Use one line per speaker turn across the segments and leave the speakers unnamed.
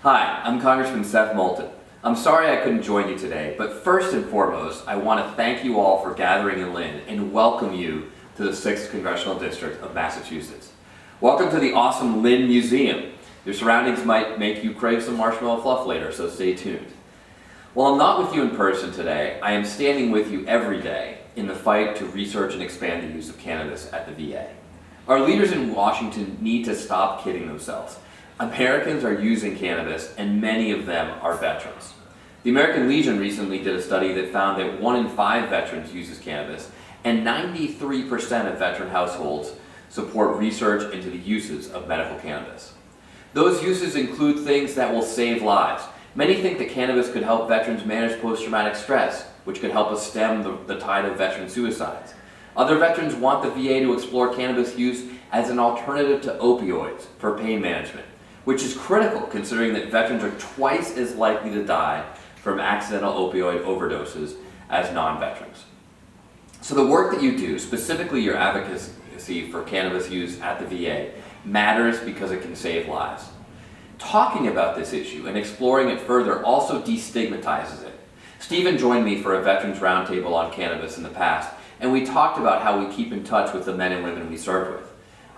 Hi, I'm Congressman Seth Moulton. I'm sorry I couldn't join you today, but first and foremost, I want to thank you all for gathering in Lynn and welcome you to the 6th Congressional District of Massachusetts. Welcome to the awesome Lynn Museum. Your surroundings might make you crave some marshmallow fluff later, so stay tuned. While I'm not with you in person today, I am standing with you every day in the fight to research and expand the use of cannabis at the VA. Our leaders in Washington need to stop kidding themselves. Americans are using cannabis, and many of them are veterans. The American Legion recently did a study that found that 1 in 5 veterans uses cannabis, and 93% of veteran households support research into the uses of medical cannabis. Those uses include things that will save lives. Many think that cannabis could help veterans manage post-traumatic stress, which could help us stem the tide of veteran suicides. Other veterans want the VA to explore cannabis use as an alternative to opioids for pain management, which is critical considering that veterans are twice as likely to die from accidental opioid overdoses as non-veterans. So the work that you do, specifically your advocacy for cannabis use at the VA, matters because it can save lives. Talking about this issue and exploring it further also destigmatizes it. Stephen joined me for a Veterans Roundtable on cannabis in the past, and we talked about how we keep in touch with the men and women we served with.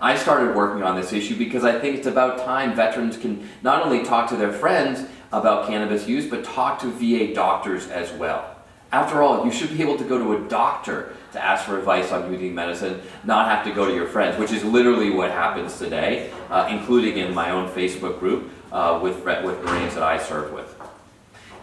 I started working on this issue because I think it's about time veterans can not only talk to their friends about cannabis use, but talk to VA doctors as well. After all, you should be able to go to a doctor to ask for advice on using medicine, not have to go to your friends, which is literally what happens today, including in my own Facebook group with Marines that I serve with.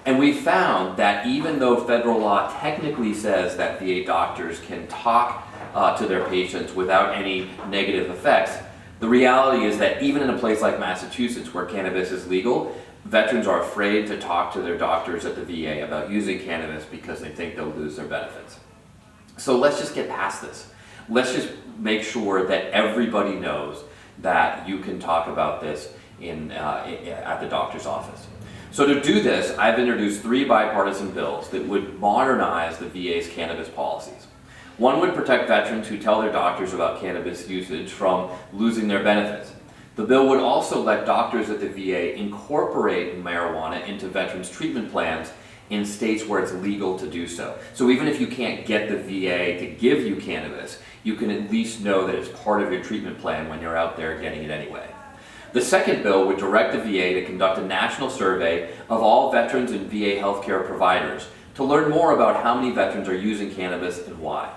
And we found that even though federal law technically says that VA doctors can talk to their patients without any negative effects, the reality is that even in a place like Massachusetts where cannabis is legal, veterans are afraid to talk to their doctors at the VA about using cannabis because they think they'll lose their benefits. So let's just get past this. Let's just make sure that everybody knows that you can talk about this at the doctor's office. So to do this, I've introduced 3 bipartisan bills that would modernize the VA's cannabis policies. One would protect veterans who tell their doctors about cannabis usage from losing their benefits. The bill would also let doctors at the VA incorporate marijuana into veterans' treatment plans in states where it's legal to do so. So even if you can't get the VA to give you cannabis, you can at least know that it's part of your treatment plan when you're out there getting it anyway. The second bill would direct the VA to conduct a national survey of all veterans and VA healthcare providers to learn more about how many veterans are using cannabis and why.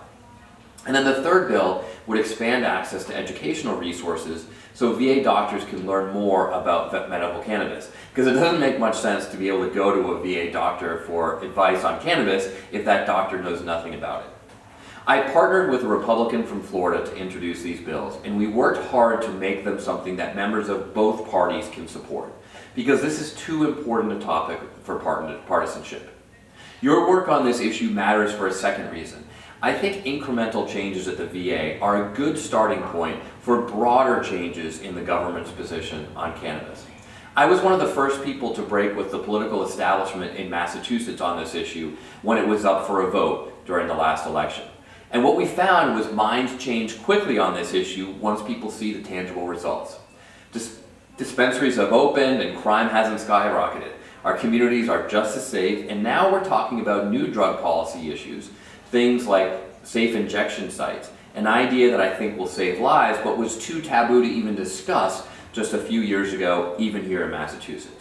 And then the third bill would expand access to educational resources so VA doctors can learn more about medical cannabis. Because it doesn't make much sense to be able to go to a VA doctor for advice on cannabis if that doctor knows nothing about it. I partnered with a Republican from Florida to introduce these bills, and we worked hard to make them something that members of both parties can support, because this is too important a topic for partisanship. Your work on this issue matters for a second reason. I think incremental changes at the VA are a good starting point for broader changes in the government's position on cannabis. I was one of the first people to break with the political establishment in Massachusetts on this issue when it was up for a vote during the last election. And what we found was minds change quickly on this issue once people see the tangible results. Dispensaries have opened and crime hasn't skyrocketed. Our communities are just as safe, and now we're talking about new drug policy issues, things like safe injection sites, an idea that I think will save lives but was too taboo to even discuss just a few years ago, even here in Massachusetts.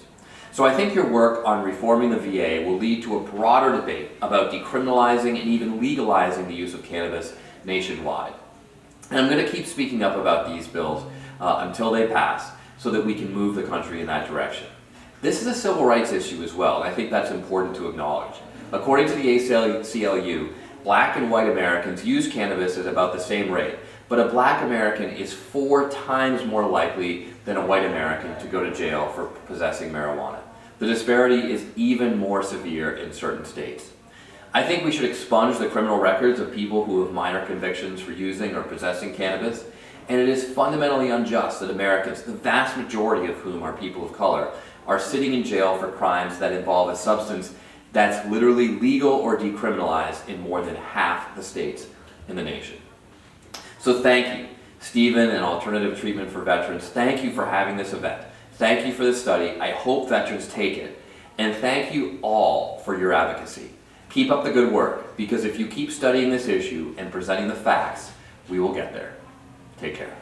So I think your work on reforming the VA will lead to a broader debate about decriminalizing and even legalizing the use of cannabis nationwide. And I'm going to keep speaking up about these bills until they pass so that we can move the country in that direction. This is a civil rights issue as well, and I think that's important to acknowledge. According to the ACLU, Black and white Americans use cannabis at about the same rate, but a Black American is 4 times more likely than a white American to go to jail for possessing marijuana. The disparity is even more severe in certain states. I think we should expunge the criminal records of people who have minor convictions for using or possessing cannabis, and it is fundamentally unjust that Americans, the vast majority of whom are people of color, are sitting in jail for crimes that involve a substance that's literally legal or decriminalized in more than half the states in the nation. So thank you, Stephen and Alternative Treatment for Veterans. Thank you for having this event. Thank you for this study. I hope veterans take it. And thank you all for your advocacy. Keep up the good work, because if you keep studying this issue and presenting the facts, we will get there. Take care.